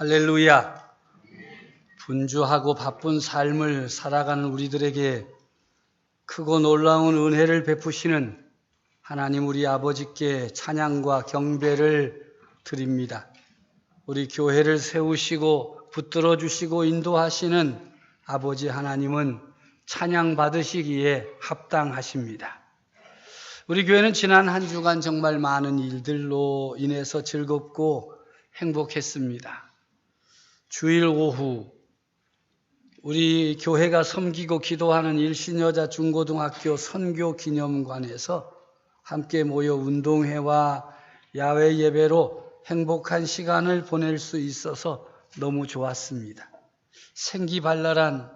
할렐루야. 분주하고 바쁜 삶을 살아가는 우리들에게 크고 놀라운 은혜를 베푸시는 하나님 우리 아버지께 찬양과 경배를 드립니다. 우리 교회를 세우시고 붙들어 주시고 인도하시는 아버지 하나님은 찬양 받으시기에 합당하십니다. 우리 교회는 지난 한 주간 정말 많은 일들로 인해서 즐겁고 행복했습니다. 주일 오후 우리 교회가 섬기고 기도하는 일신여자 중고등학교 선교기념관에서 함께 모여 운동회와 야외 예배로 행복한 시간을 보낼 수 있어서 너무 좋았습니다. 생기발랄한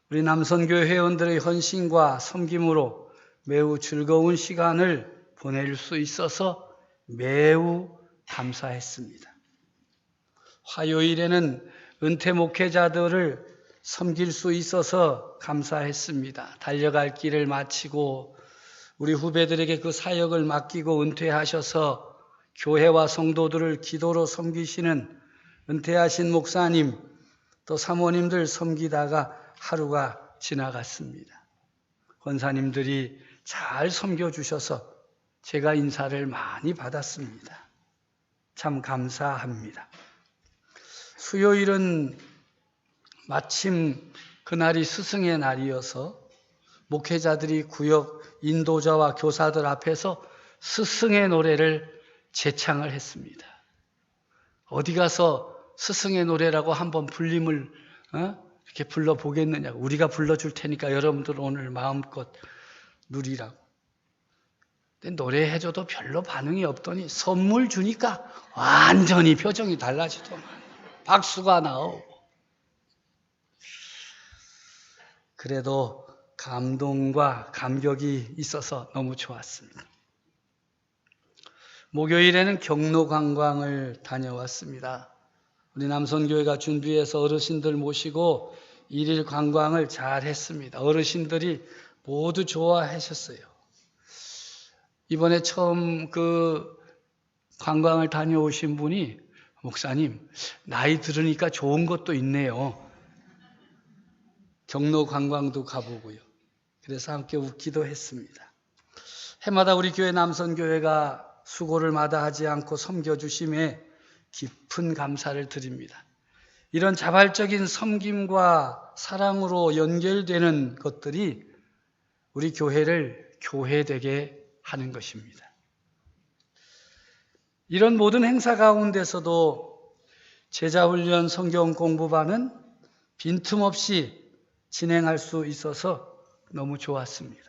우리 남선교 회원들의 헌신과 섬김으로 매우 즐거운 시간을 보낼 수 있어서 매우 감사했습니다. 화요일에는 은퇴 목회자들을 섬길 수 있어서 감사했습니다. 달려갈 길을 마치고 우리 후배들에게 그 사역을 맡기고 은퇴하셔서 교회와 성도들을 기도로 섬기시는 은퇴하신 목사님 또 사모님들 섬기다가 하루가 지나갔습니다. 권사님들이 잘 섬겨주셔서 제가 인사를 많이 받았습니다. 참 감사합니다. 수요일은 마침 그날이 스승의 날이어서 목회자들이 구역 인도자와 교사들 앞에서 스승의 노래를 제창을 했습니다. 어디 가서 스승의 노래라고 한번 불림을 이렇게 불러보겠느냐고. 우리가 불러줄 테니까 여러분들 오늘 마음껏 누리라고. 근데 노래해줘도 별로 반응이 없더니 선물 주니까 완전히 표정이 달라지더만. 박수가 나오고. 그래도 감동과 감격이 있어서 너무 좋았습니다. 목요일에는 경로 관광을 다녀왔습니다. 우리 남선교회가 준비해서 어르신들 모시고 1일 관광을 잘 했습니다. 어르신들이 모두 좋아하셨어요. 이번에 처음 그 관광을 다녀오신 분이 목사님, 나이 들으니까 좋은 것도 있네요. 경로 관광도 가보고요. 그래서 함께 웃기도 했습니다. 해마다 우리 교회 남선교회가 수고를 마다하지 않고 섬겨주심에 깊은 감사를 드립니다. 이런 자발적인 섬김과 사랑으로 연결되는 것들이 우리 교회를 교회되게 하는 것입니다. 이런 모든 행사 가운데서도 제자훈련 성경 공부반은 빈틈없이 진행할 수 있어서 너무 좋았습니다.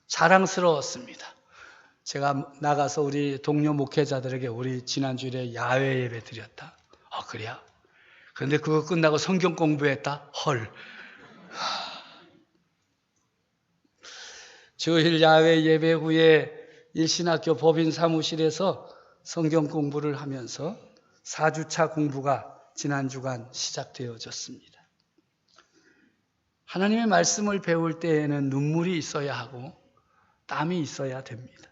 자랑스러웠습니다. 제가 나가서 우리 동료 목회자들에게 우리 지난주에 야외 예배 드렸다. 그래요? 그런데 그거 끝나고 성경 공부했다? 헐. 주일 야외 예배 후에 일신학교 법인 사무실에서 성경 공부를 하면서 4주차 공부가 지난 주간 시작되어졌습니다. 하나님의 말씀을 배울 때에는 눈물이 있어야 하고 땀이 있어야 됩니다.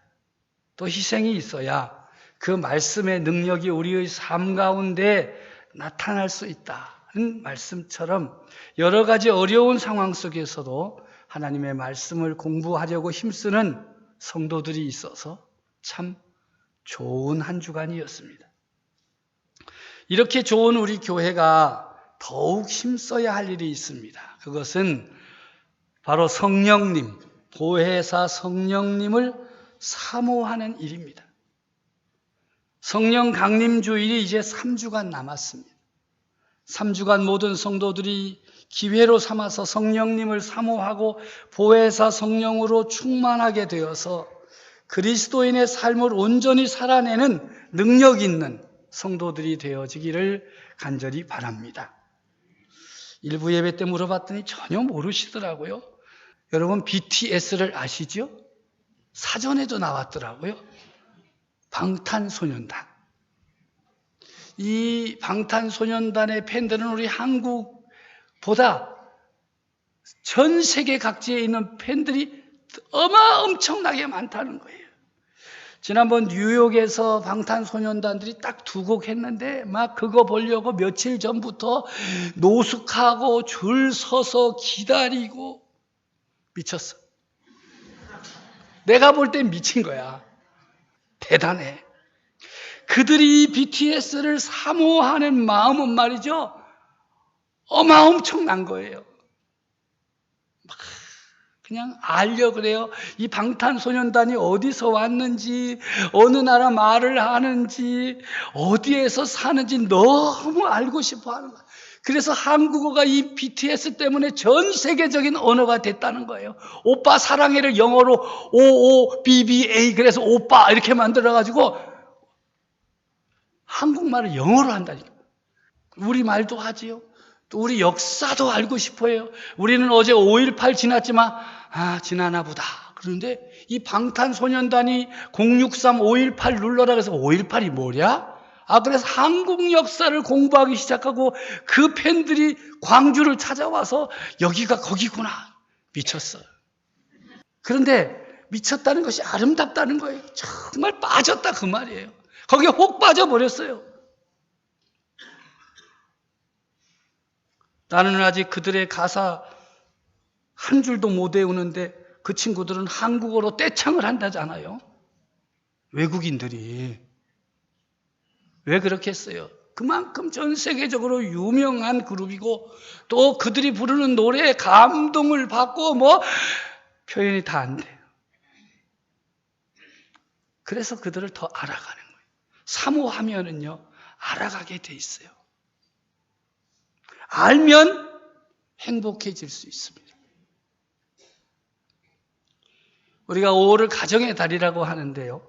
또 희생이 있어야 그 말씀의 능력이 우리의 삶 가운데 나타날 수 있다는 말씀처럼 여러 가지 어려운 상황 속에서도 하나님의 말씀을 공부하려고 힘쓰는 성도들이 있어서 참 좋은 한 주간이었습니다. 이렇게 좋은 우리 교회가 더욱 힘써야 할 일이 있습니다. 그것은 바로 성령님, 보혜사 성령님을 사모하는 일입니다. 성령 강림 주일이 이제 3주간 남았습니다. 3주간 모든 성도들이 기회로 삼아서 성령님을 사모하고 보혜사 성령으로 충만하게 되어서 그리스도인의 삶을 온전히 살아내는 능력 있는 성도들이 되어지기를 간절히 바랍니다. 일부 예배 때 물어봤더니 전혀 모르시더라고요. 여러분 BTS를 아시죠? 사전에도 나왔더라고요. 방탄소년단. 이 방탄소년단의 팬들은 우리 한국보다 전 세계 각지에 있는 팬들이 엄청나게 많다는 거예요. 지난번 뉴욕에서 방탄소년단들이 딱 2곡 했는데 막 그거 보려고 며칠 전부터 노숙하고 줄 서서 기다리고 미쳤어. 내가 볼 땐 미친 거야. 대단해. 그들이 BTS를 사모하는 마음은 말이죠, 엄청난 거예요. 그냥 알려 그래요. 이 방탄소년단이 어디서 왔는지, 어느 나라 말을 하는지, 어디에서 사는지 너무 알고 싶어 하는 거예요. 그래서 한국어가 이 BTS 때문에 전 세계적인 언어가 됐다는 거예요. 오빠 사랑해를 영어로 OOBBA, 그래서 오빠 이렇게 만들어가지고 한국말을 영어로 한다니까. 우리 말도 하지요. 또 우리 역사도 알고 싶어요. 우리는 어제 5.18 지났지만 지나나 보다. 그런데 이 방탄소년단이 063 5.18 눌러라 그래서 5.18이 뭐냐? 그래서 한국 역사를 공부하기 시작하고 그 팬들이 광주를 찾아와서 여기가 거기구나. 미쳤어요. 그런데 미쳤다는 것이 아름답다는 거예요. 정말 빠졌다 그 말이에요. 거기에 혹 빠져버렸어요. 나는 아직 그들의 가사 한 줄도 못 외우는데 그 친구들은 한국어로 떼창을 한다잖아요. 외국인들이. 왜 그렇게 했어요? 그만큼 전 세계적으로 유명한 그룹이고 또 그들이 부르는 노래에 감동을 받고 표현이 다 안 돼요. 그래서 그들을 더 알아가는 거예요. 사모하면은요, 알아가게 돼 있어요. 알면 행복해질 수 있습니다. 우리가 5월을 가정의 달이라고 하는데요.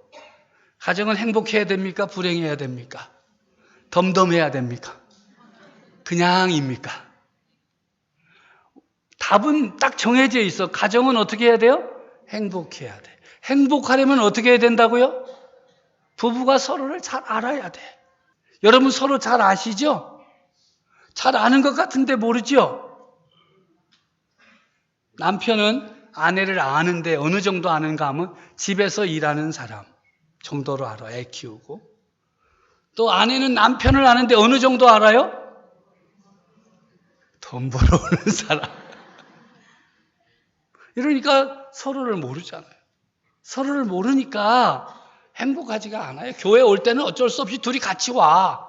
가정은 행복해야 됩니까? 불행해야 됩니까? 덤덤해야 됩니까? 그냥입니까? 답은 딱 정해져 있어. 가정은 어떻게 해야 돼요? 행복해야 돼. 행복하려면 어떻게 해야 된다고요? 부부가 서로를 잘 알아야 돼. 여러분 서로 잘 아시죠? 잘 아는 것 같은데 모르죠? 남편은 아내를 아는데 어느 정도 아는가 하면 집에서 일하는 사람 정도로 알아. 애 키우고. 또 아내는 남편을 아는데 어느 정도 알아요? 돈 벌어오는 사람. 이러니까 서로를 모르잖아요. 서로를 모르니까 행복하지가 않아요. 교회 올 때는 어쩔 수 없이 둘이 같이 와.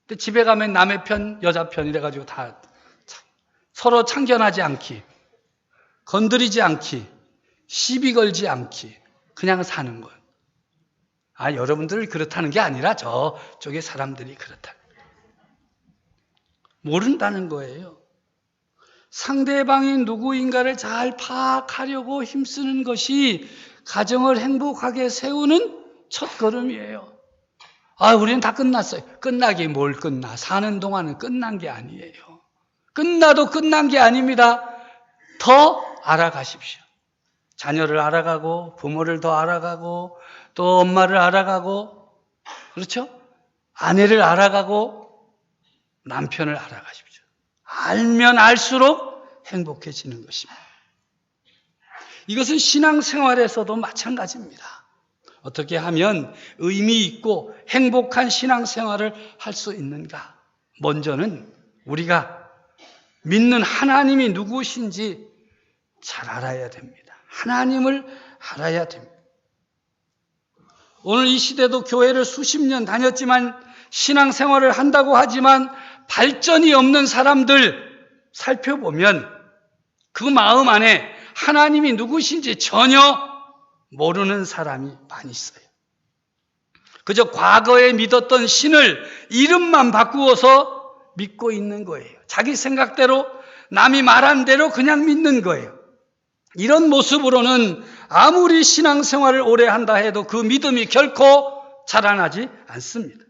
근데 집에 가면 남의 편, 여자 편 이래가지고 다 서로 참견하지 않기, 건드리지 않기, 시비 걸지 않기, 그냥 사는 것. 여러분들 그렇다는 게 아니라 저쪽의 사람들이 그렇다. 모른다는 거예요. 상대방이 누구인가를 잘 파악하려고 힘쓰는 것이 가정을 행복하게 세우는 첫걸음이에요. 우리는 다 끝났어요. 끝나기 뭘 끝나. 사는 동안은 끝난 게 아니에요. 끝나도 끝난 게 아닙니다. 더 알아가십시오. 자녀를 알아가고 부모를 더 알아가고 또 엄마를 알아가고 그렇죠? 아내를 알아가고 남편을 알아가십시오. 알면 알수록 행복해지는 것입니다. 이것은 신앙생활에서도 마찬가지입니다. 어떻게 하면 의미 있고 행복한 신앙생활을 할 수 있는가? 먼저는 우리가 믿는 하나님이 누구신지 잘 알아야 됩니다. 하나님을 알아야 됩니다. 오늘 이 시대도 교회를 수십 년 다녔지만 신앙생활을 한다고 하지만 발전이 없는 사람들 살펴보면 그 마음 안에 하나님이 누구신지 전혀 모르는 사람이 많이 있어요. 그저 과거에 믿었던 신을 이름만 바꾸어서 믿고 있는 거예요. 자기 생각대로 남이 말한 대로 그냥 믿는 거예요. 이런 모습으로는 아무리 신앙생활을 오래 한다 해도 그 믿음이 결코 자라나지 않습니다.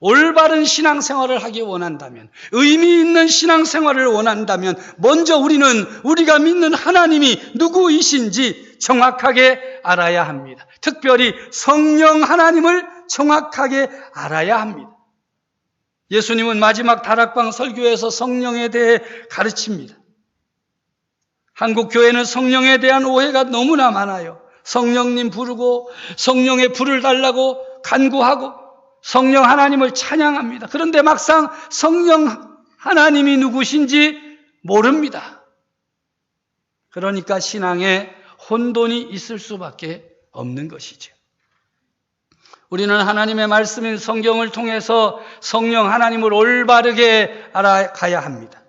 올바른 신앙생활을 하기 원한다면, 의미 있는 신앙생활을 원한다면 먼저 우리는 우리가 믿는 하나님이 누구이신지 정확하게 알아야 합니다. 특별히 성령 하나님을 정확하게 알아야 합니다. 예수님은 마지막 다락방 설교에서 성령에 대해 가르칩니다. 한국 교회는 성령에 대한 오해가 너무나 많아요. 성령님 부르고 성령의 불을 달라고 간구하고 성령 하나님을 찬양합니다. 그런데 막상 성령 하나님이 누구신지 모릅니다. 그러니까 신앙에 혼돈이 있을 수밖에 없는 것이죠. 우리는 하나님의 말씀인 성경을 통해서 성령 하나님을 올바르게 알아가야 합니다.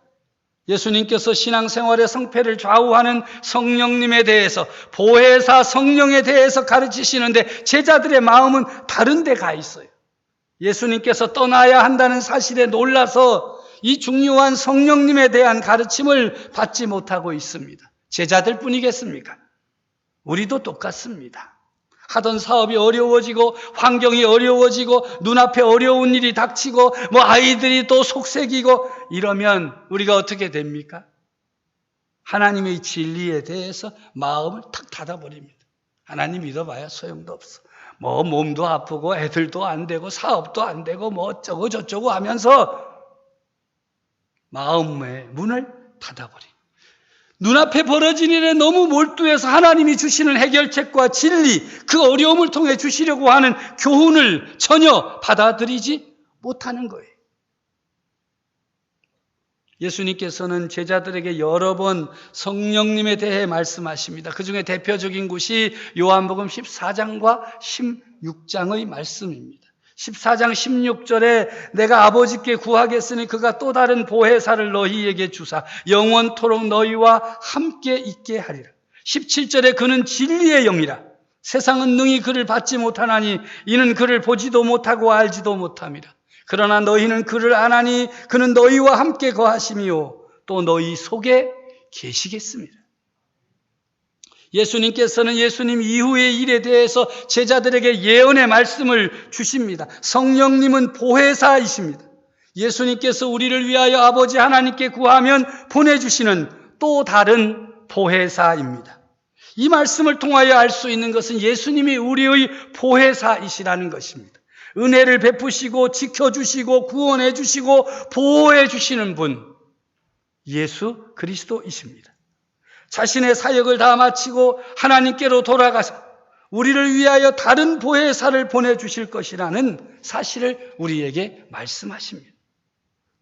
예수님께서 신앙생활의 성패를 좌우하는 성령님에 대해서, 보혜사 성령에 대해서 가르치시는데 제자들의 마음은 다른 데 가 있어요. 예수님께서 떠나야 한다는 사실에 놀라서 이 중요한 성령님에 대한 가르침을 받지 못하고 있습니다. 제자들 뿐이겠습니까? 우리도 똑같습니다. 하던 사업이 어려워지고 환경이 어려워지고 눈앞에 어려운 일이 닥치고 아이들이 또 속색이고 이러면 우리가 어떻게 됩니까? 하나님의 진리에 대해서 마음을 탁 닫아버립니다. 하나님 믿어봐야 소용도 없어. 몸도 아프고 애들도 안 되고 사업도 안 되고 어쩌고 저쩌고 하면서 마음의 문을 닫아버립니다. 눈앞에 벌어진 일에 너무 몰두해서 하나님이 주시는 해결책과 진리, 그 어려움을 통해 주시려고 하는 교훈을 전혀 받아들이지 못하는 거예요. 예수님께서는 제자들에게 여러 번 성령님에 대해 말씀하십니다. 그 중에 대표적인 곳이 요한복음 14장과 16장의 말씀입니다. 14장 16절에 내가 아버지께 구하겠으니 그가 또 다른 보혜사를 너희에게 주사 영원토록 너희와 함께 있게 하리라. 17절에 그는 진리의 영이라. 세상은 능히 그를 받지 못하나니 이는 그를 보지도 못하고 알지도 못함이라. 그러나 너희는 그를 아나니 그는 너희와 함께 거하심이요 또 너희 속에 계시겠습니다. 예수님께서는 예수님 이후의 일에 대해서 제자들에게 예언의 말씀을 주십니다. 성령님은 보혜사이십니다. 예수님께서 우리를 위하여 아버지 하나님께 구하면 보내주시는 또 다른 보혜사입니다. 이 말씀을 통하여 알 수 있는 것은 예수님이 우리의 보혜사이시라는 것입니다. 은혜를 베푸시고 지켜주시고 구원해 주시고 보호해 주시는 분, 예수 그리스도이십니다. 자신의 사역을 다 마치고 하나님께로 돌아가서 우리를 위하여 다른 보혜사를 보내주실 것이라는 사실을 우리에게 말씀하십니다.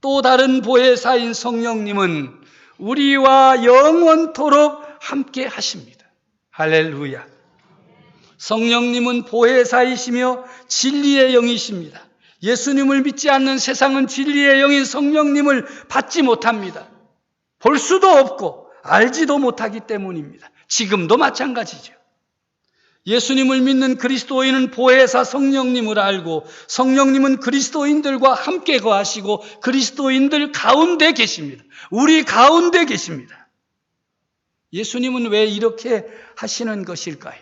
또 다른 보혜사인 성령님은 우리와 영원토록 함께 하십니다. 할렐루야. 성령님은 보혜사이시며 진리의 영이십니다. 예수님을 믿지 않는 세상은 진리의 영인 성령님을 받지 못합니다. 볼 수도 없고 알지도 못하기 때문입니다. 지금도 마찬가지죠. 예수님을 믿는 그리스도인은 보혜사 성령님을 알고 성령님은 그리스도인들과 함께 거하시고 그리스도인들 가운데 계십니다. 우리 가운데 계십니다. 예수님은 왜 이렇게 하시는 것일까요?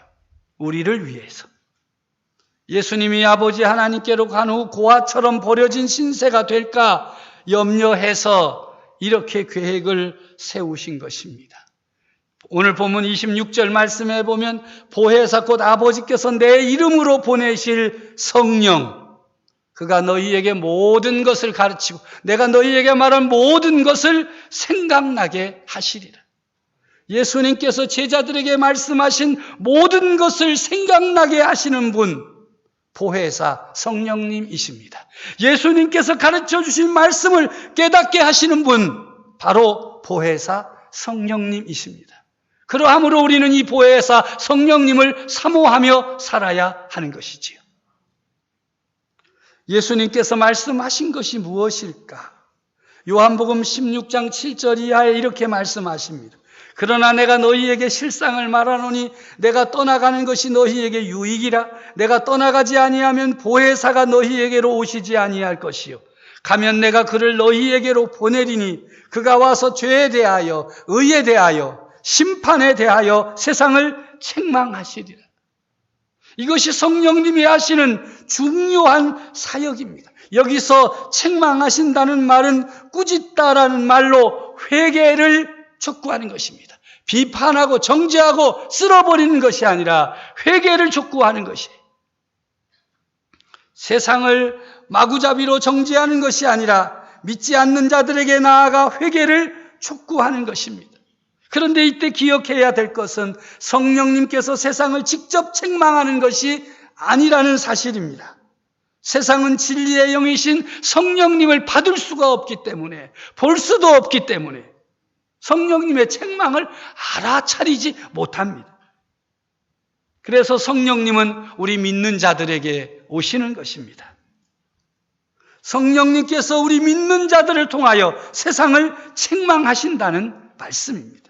우리를 위해서. 예수님이 아버지 하나님께로 간 후 고아처럼 버려진 신세가 될까 염려해서 이렇게 계획을 세우신 것입니다. 오늘 본문 26절 말씀에 보면 보혜사 곧 아버지께서 내 이름으로 보내실 성령, 그가 너희에게 모든 것을 가르치고 내가 너희에게 말한 모든 것을 생각나게 하시리라. 예수님께서 제자들에게 말씀하신 모든 것을 생각나게 하시는 분, 보혜사 성령님이십니다. 예수님께서 가르쳐 주신 말씀을 깨닫게 하시는 분, 바로 보혜사 성령님이십니다. 그러함으로 우리는 이 보혜사 성령님을 사모하며 살아야 하는 것이지요. 예수님께서 말씀하신 것이 무엇일까? 요한복음 16장 7절 이하에 이렇게 말씀하십니다. 그러나 내가 너희에게 실상을 말하노니 내가 떠나가는 것이 너희에게 유익이라. 내가 떠나가지 아니하면 보혜사가 너희에게로 오시지 아니할 것이요 가면 내가 그를 너희에게로 보내리니 그가 와서 죄에 대하여 의에 대하여 심판에 대하여 세상을 책망하시리라. 이것이 성령님이 하시는 중요한 사역입니다. 여기서 책망하신다는 말은 꾸짖다라는 말로 회개를 촉구하는 것입니다. 비판하고 정죄하고 쓸어버리는 것이 아니라 회개를 촉구하는 것이에요. 세상을 마구잡이로 정죄하는 것이 아니라 믿지 않는 자들에게 나아가 회개를 촉구하는 것입니다. 그런데 이때 기억해야 될 것은 성령님께서 세상을 직접 책망하는 것이 아니라는 사실입니다. 세상은 진리의 영이신 성령님을 받을 수가 없기 때문에, 볼 수도 없기 때문에 성령님의 책망을 알아차리지 못합니다. 그래서 성령님은 우리 믿는 자들에게 오시는 것입니다. 성령님께서 우리 믿는 자들을 통하여 세상을 책망하신다는 말씀입니다.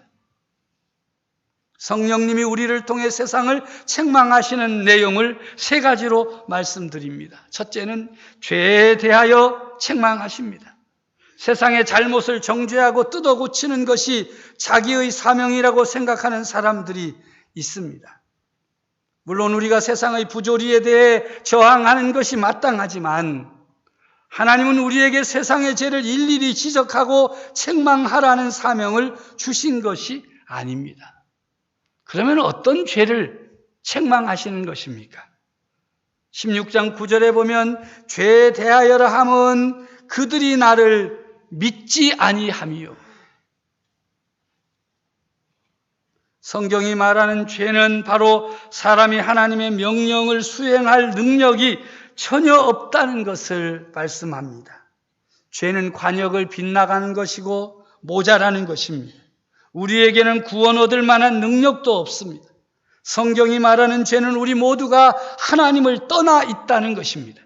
성령님이 우리를 통해 세상을 책망하시는 내용을 세 가지로 말씀드립니다. 첫째는 죄에 대하여 책망하십니다. 세상의 잘못을 정죄하고 뜯어 고치는 것이 자기의 사명이라고 생각하는 사람들이 있습니다. 물론 우리가 세상의 부조리에 대해 저항하는 것이 마땅하지만 하나님은 우리에게 세상의 죄를 일일이 지적하고 책망하라는 사명을 주신 것이 아닙니다. 그러면 어떤 죄를 책망하시는 것입니까? 16장 9절에 보면 죄에 대하여라 함은 그들이 나를 믿지 아니함이요. 성경이 말하는 죄는 바로 사람이 하나님의 명령을 수행할 능력이 전혀 없다는 것을 말씀합니다. 죄는 관역을 빗나가는 것이고 모자라는 것입니다. 우리에게는 구원 얻을 만한 능력도 없습니다. 성경이 말하는 죄는 우리 모두가 하나님을 떠나 있다는 것입니다.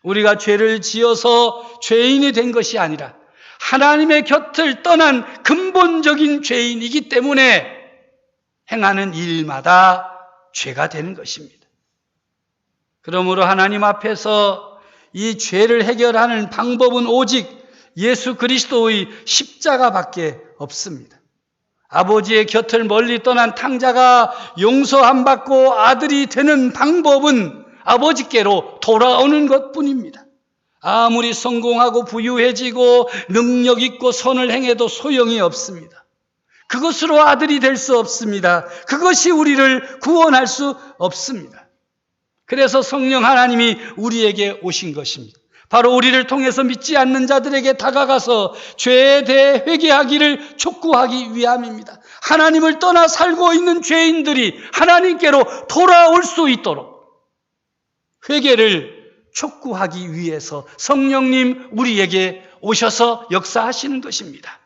우리가 죄를 지어서 죄인이 된 것이 아니라 하나님의 곁을 떠난 근본적인 죄인이기 때문에 행하는 일마다 죄가 되는 것입니다. 그러므로 하나님 앞에서 이 죄를 해결하는 방법은 오직 예수 그리스도의 십자가밖에 없습니다. 아버지의 곁을 멀리 떠난 탕자가 용서함 받고 아들이 되는 방법은 아버지께로 돌아오는 것뿐입니다. 아무리 성공하고 부유해지고 능력 있고 선을 행해도 소용이 없습니다. 그것으로 아들이 될 수 없습니다. 그것이 우리를 구원할 수 없습니다. 그래서 성령 하나님이 우리에게 오신 것입니다. 바로 우리를 통해서 믿지 않는 자들에게 다가가서 죄에 대해 회개하기를 촉구하기 위함입니다. 하나님을 떠나 살고 있는 죄인들이 하나님께로 돌아올 수 있도록 회개를 촉구하기 위해서 성령님 우리에게 오셔서 역사하시는 것입니다.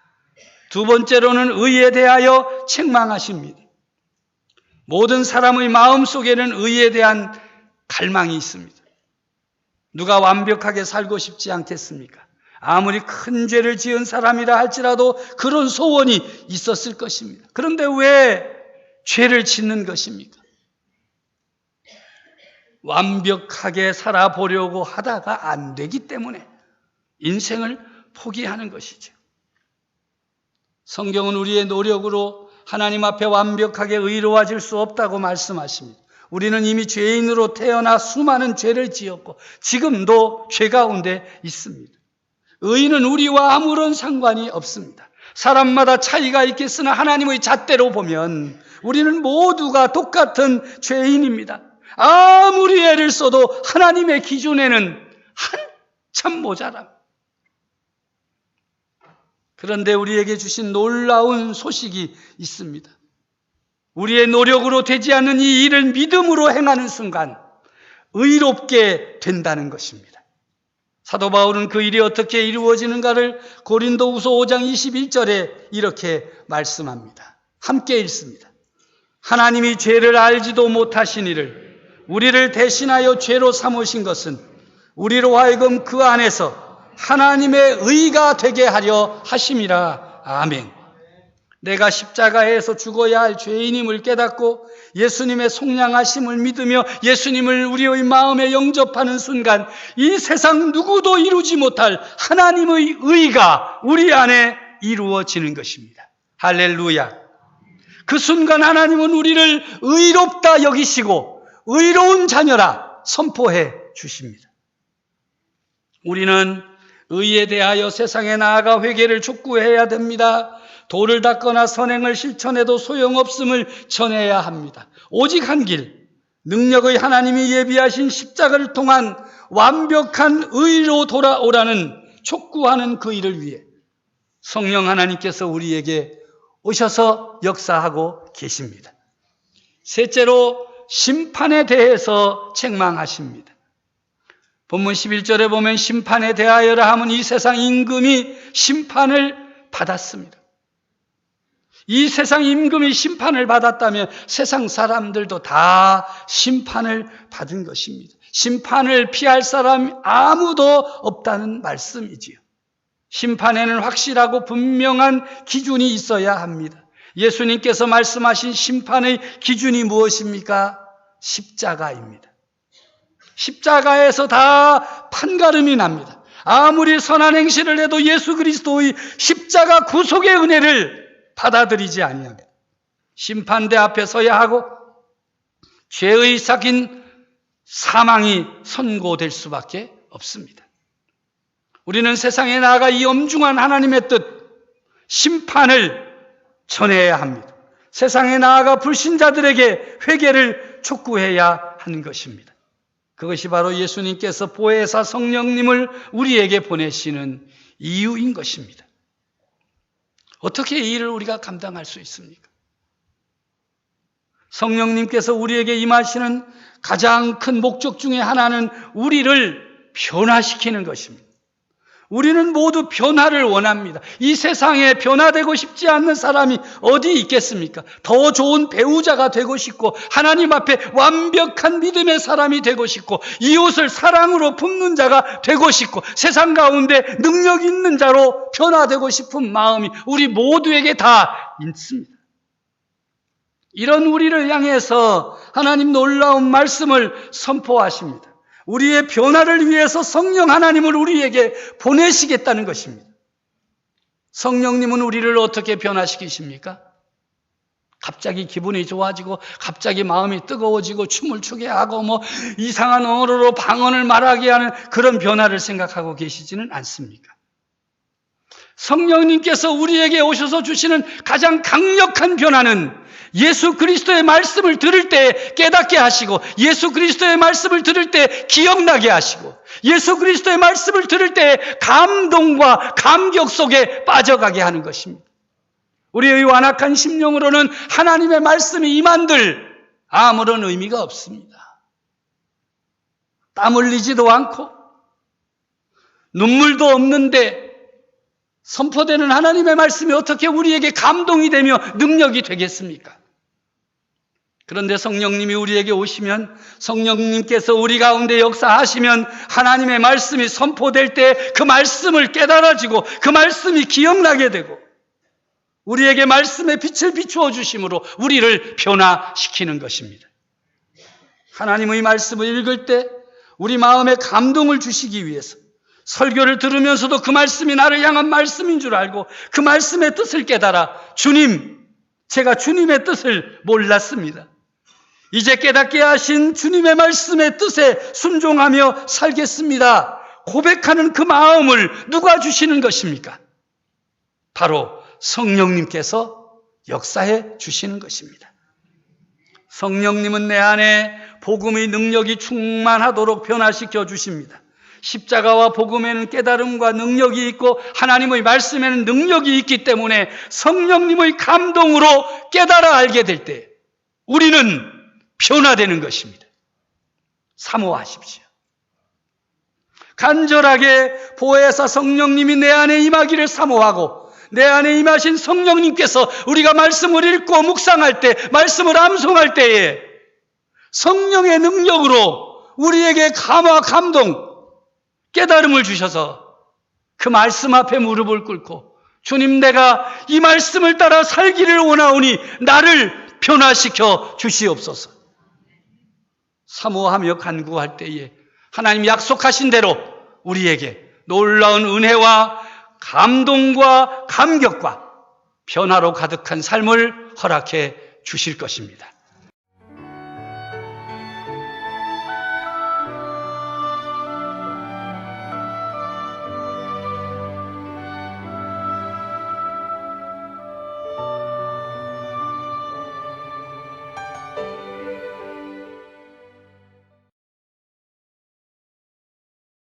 두 번째로는 의에 대하여 책망하십니다. 모든 사람의 마음속에는 의에 대한 갈망이 있습니다. 누가 완벽하게 살고 싶지 않겠습니까? 아무리 큰 죄를 지은 사람이라 할지라도 그런 소원이 있었을 것입니다. 그런데 왜 죄를 짓는 것입니까? 완벽하게 살아보려고 하다가 안 되기 때문에 인생을 포기하는 것이죠. 성경은 우리의 노력으로 하나님 앞에 완벽하게 의로워질 수 없다고 말씀하십니다. 우리는 이미 죄인으로 태어나 수많은 죄를 지었고 지금도 죄 가운데 있습니다. 의는 우리와 아무런 상관이 없습니다. 사람마다 차이가 있겠으나 하나님의 잣대로 보면 우리는 모두가 똑같은 죄인입니다. 아무리 애를 써도 하나님의 기준에는 한참 모자랍니다. 그런데 우리에게 주신 놀라운 소식이 있습니다. 우리의 노력으로 되지 않는 이 일을 믿음으로 행하는 순간 의롭게 된다는 것입니다. 사도 바울은 그 일이 어떻게 이루어지는가를 고린도후서 5장 21절에 이렇게 말씀합니다. 함께 읽습니다. 하나님이 죄를 알지도 못하신 이를 우리를 대신하여 죄로 삼으신 것은 우리로 하여금 그 안에서 하나님의 의가 되게 하려 하심이라. 아멘. 내가 십자가에서 죽어야 할 죄인임을 깨닫고 예수님의 속량하심을 믿으며 예수님을 우리의 마음에 영접하는 순간 이 세상 누구도 이루지 못할 하나님의 의가 우리 안에 이루어지는 것입니다. 할렐루야. 그 순간 하나님은 우리를 의롭다 여기시고 의로운 자녀라 선포해 주십니다. 우리는 의에 대하여 세상에 나아가 회개를 촉구해야 됩니다. 도를 닦거나 선행을 실천해도 소용없음을 전해야 합니다. 오직 한 길, 능력의 하나님이 예비하신 십자가를 통한 완벽한 의로 돌아오라는 촉구하는 그 일을 위해 성령 하나님께서 우리에게 오셔서 역사하고 계십니다. 셋째로 심판에 대해서 책망하십니다. 본문 11절에 보면 심판에 대하여라 하면 이 세상 임금이 심판을 받았습니다. 이 세상 임금이 심판을 받았다면 세상 사람들도 다 심판을 받은 것입니다. 심판을 피할 사람이 아무도 없다는 말씀이지요. 심판에는 확실하고 분명한 기준이 있어야 합니다. 예수님께서 말씀하신 심판의 기준이 무엇입니까? 십자가입니다. 십자가에서 다 판가름이 납니다. 아무리 선한 행실을 해도 예수 그리스도의 십자가 구속의 은혜를 받아들이지 아니하면 심판대 앞에 서야 하고 죄의 삭인 사망이 선고될 수밖에 없습니다. 우리는 세상에 나아가 이 엄중한 하나님의 뜻, 심판을 전해야 합니다. 세상에 나아가 불신자들에게 회개를 촉구해야 하는 것입니다. 그것이 바로 예수님께서 보혜사 성령님을 우리에게 보내시는 이유인 것입니다. 어떻게 이 일을 우리가 감당할 수 있습니까? 성령님께서 우리에게 임하시는 가장 큰 목적 중에 하나는 우리를 변화시키는 것입니다. 우리는 모두 변화를 원합니다. 이 세상에 변화되고 싶지 않는 사람이 어디 있겠습니까? 더 좋은 배우자가 되고 싶고 하나님 앞에 완벽한 믿음의 사람이 되고 싶고 이웃을 사랑으로 품는 자가 되고 싶고 세상 가운데 능력 있는 자로 변화되고 싶은 마음이 우리 모두에게 다 있습니다. 이런 우리를 향해서 하나님 놀라운 말씀을 선포하십니다. 우리의 변화를 위해서 성령 하나님을 우리에게 보내시겠다는 것입니다. 성령님은 우리를 어떻게 변화시키십니까? 갑자기 기분이 좋아지고 갑자기 마음이 뜨거워지고 춤을 추게 하고 이상한 언어로 방언을 말하게 하는 그런 변화를 생각하고 계시지는 않습니까? 성령님께서 우리에게 오셔서 주시는 가장 강력한 변화는 예수 그리스도의 말씀을 들을 때 깨닫게 하시고 예수 그리스도의 말씀을 들을 때 기억나게 하시고 예수 그리스도의 말씀을 들을 때 감동과 감격 속에 빠져가게 하는 것입니다. 우리의 완악한 심령으로는 하나님의 말씀이 임한들 아무런 의미가 없습니다. 땀 흘리지도 않고 눈물도 없는데 선포되는 하나님의 말씀이 어떻게 우리에게 감동이 되며 능력이 되겠습니까? 그런데 성령님이 우리에게 오시면 성령님께서 우리 가운데 역사하시면 하나님의 말씀이 선포될 때 그 말씀을 깨달아지고 그 말씀이 기억나게 되고 우리에게 말씀의 빛을 비추어 주심으로 우리를 변화시키는 것입니다. 하나님의 말씀을 읽을 때 우리 마음에 감동을 주시기 위해서 설교를 들으면서도 그 말씀이 나를 향한 말씀인 줄 알고 그 말씀의 뜻을 깨달아 주님, 제가 주님의 뜻을 몰랐습니다. 이제 깨닫게 하신 주님의 말씀의 뜻에 순종하며 살겠습니다. 고백하는 그 마음을 누가 주시는 것입니까? 바로 성령님께서 역사해 주시는 것입니다. 성령님은 내 안에 복음의 능력이 충만하도록 변화시켜 주십니다. 십자가와 복음에는 깨달음과 능력이 있고 하나님의 말씀에는 능력이 있기 때문에 성령님의 감동으로 깨달아 알게 될 때 우리는 변화되는 것입니다. 사모하십시오. 간절하게 보혜사 성령님이 내 안에 임하기를 사모하고 내 안에 임하신 성령님께서 우리가 말씀을 읽고 묵상할 때 말씀을 암송할 때에 성령의 능력으로 우리에게 감화 감동 깨달음을 주셔서 그 말씀 앞에 무릎을 꿇고 주님 내가 이 말씀을 따라 살기를 원하오니 나를 변화시켜 주시옵소서. 사모하며 간구할 때에 하나님 약속하신 대로 우리에게 놀라운 은혜와 감동과 감격과 변화로 가득한 삶을 허락해 주실 것입니다.